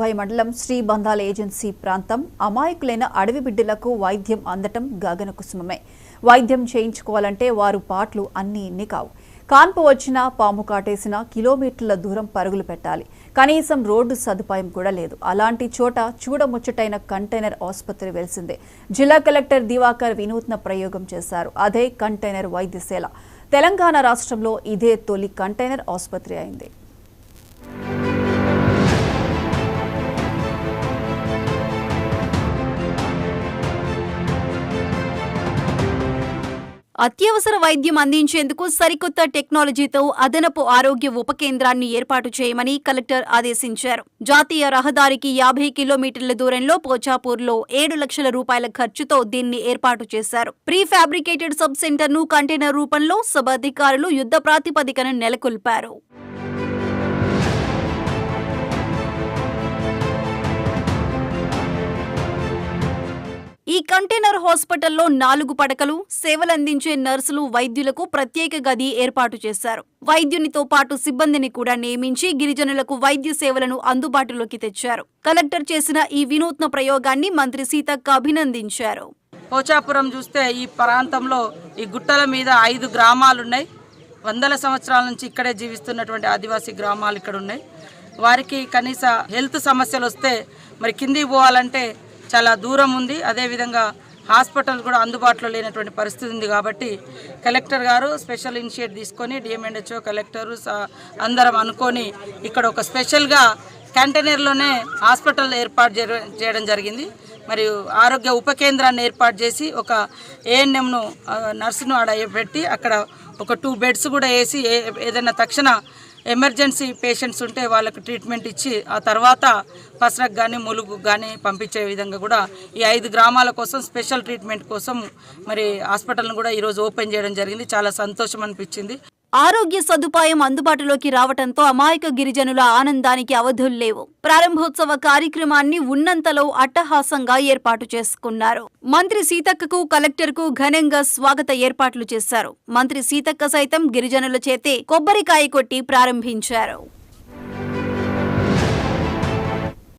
సదుపాయ మండలం శ్రీబంధాల ఏజెన్సీ ప్రాంతం అమాయకులైన అడవి బిడ్డలకు వైద్యం అందటం గగనకుసుమమే. వైద్యం చేయించుకోవాలంటే వారు పాటలు అన్నీ ఇన్ని కావు. కాన్పు వచ్చినా పాము కాటేసినా కిలోమీటర్ల దూరం పరుగులు పెట్టాలి. కనీసం రోడ్డు సదుపాయం కూడా లేదు. అలాంటి చోట చూడముచ్చటైన కంటైనర్ ఆసుపత్రి వెలిసిందే. జిల్లా కలెక్టర్ దివాకర్ వినూత్న ప్రయోగం చేశారు. అదే కంటైనర్ వైద్యశాల. తెలంగాణ రాష్ట్రంలో ఇదే తొలి కంటైనర్ ఆసుపత్రి అయింది. అత్యవసర వైద్యం అందించేందుకు సరికొత్త టెక్నాలజీతో అదనపు ఆరోగ్య ఉప కేంద్రాన్ని ఏర్పాటు చేయమని కలెక్టర్ ఆదేశించారు. జాతీయ రహదారికి 50 కిలోమీటర్ల దూరంలో పోచాపూర్లో 7 లక్షల రూపాయల ఖర్చుతో దీన్ని ఏర్పాటు చేశారు. ప్రీ ఫ్యాబ్రికేటెడ్ సబ్ సెంటర్ ను కంటైనర్ రూపంలో సబ్ అధికారులు యుద్ధ ప్రాతిపదికన నెలకొల్పారు. ఈ కంటైనర్ హాస్పిటల్లో 4 పడకలు, సేవలందించే నర్సులు, వైద్యులకు ప్రత్యేక గది ఏర్పాటు చేశారు. వైద్యునితో పాటు సిబ్బందిని కూడా నియమించి గిరిజనులకు వైద్య సేవలను అందుబాటులోకి తెచ్చారు. కలెక్టర్ చేసిన ఈ వినూత్న ప్రయోగాన్ని మంత్రి సీతక్క అభినందించారు. పోచాపురం చూస్తే ఈ ప్రాంతంలో ఈ గుట్టల మీద 5 గ్రామాలున్నాయి. వందల సంవత్సరాల నుంచి ఇక్కడే జీవిస్తున్నటువంటి ఆదివాసీ గ్రామాలు ఇక్కడ ఉన్నాయి. వారికి కనీస హెల్త్ సమస్యలు వస్తే మరి కిందికి పోవాలంటే చాలా దూరం ఉంది. అదేవిధంగా హాస్పిటల్ కూడా అందుబాటులో లేనటువంటి పరిస్థితి ఉంది. కాబట్టి కలెక్టర్ గారు స్పెషల్ ఇనిషియేట్ తీసుకొని డిఎంఎండ్హెచ్ఓ కలెక్టరు అందరం అనుకొని ఇక్కడ ఒక స్పెషల్గా కంటైనర్లోనే హాస్పిటల్ ఏర్పాటు చేయడం జరిగింది. మరియు ఆరోగ్య ఉప కేంద్రాన్ని ఏర్పాటు చేసి ఒక ఏఎన్ఎంను నర్సును ఆడ పెట్టి అక్కడ ఒక 2 బెడ్స్ కూడా వేసి ఏదైనా తక్షణ ఎమర్జెన్సీ పేషెంట్స్ ఉంటే వాళ్ళకు ట్రీట్మెంట్ ఇచ్చి ఆ తర్వాత పసరకు కానీ ములుగు కానీ పంపించే విధంగా కూడా ఈ 5 గ్రామాల కోసం స్పెషల్ ట్రీట్మెంట్ కోసం మరి హాస్పిటల్ను కూడా ఈరోజు ఓపెన్ చేయడం జరిగింది. చాలా సంతోషం అనిపించింది. ఆరోగ్య సదుపాయం అందుబాటులోకి రావడంతో అమాయక గిరిజనుల ఆనందానికి అవధులు లేవు. ప్రారంభోత్సవ కార్యక్రమాన్ని ఉన్నంతలో అట్టహాసంగా ఏర్పాటు చేసుకున్నారు. మంత్రి సీతక్కకు కలెక్టర్కు ఘనంగా స్వాగత ఏర్పాట్లు చేశారు. మంత్రి సీతక్క సైతం గిరిజనుల చేతే కొబ్బరికాయ కొట్టి ప్రారంభించారు.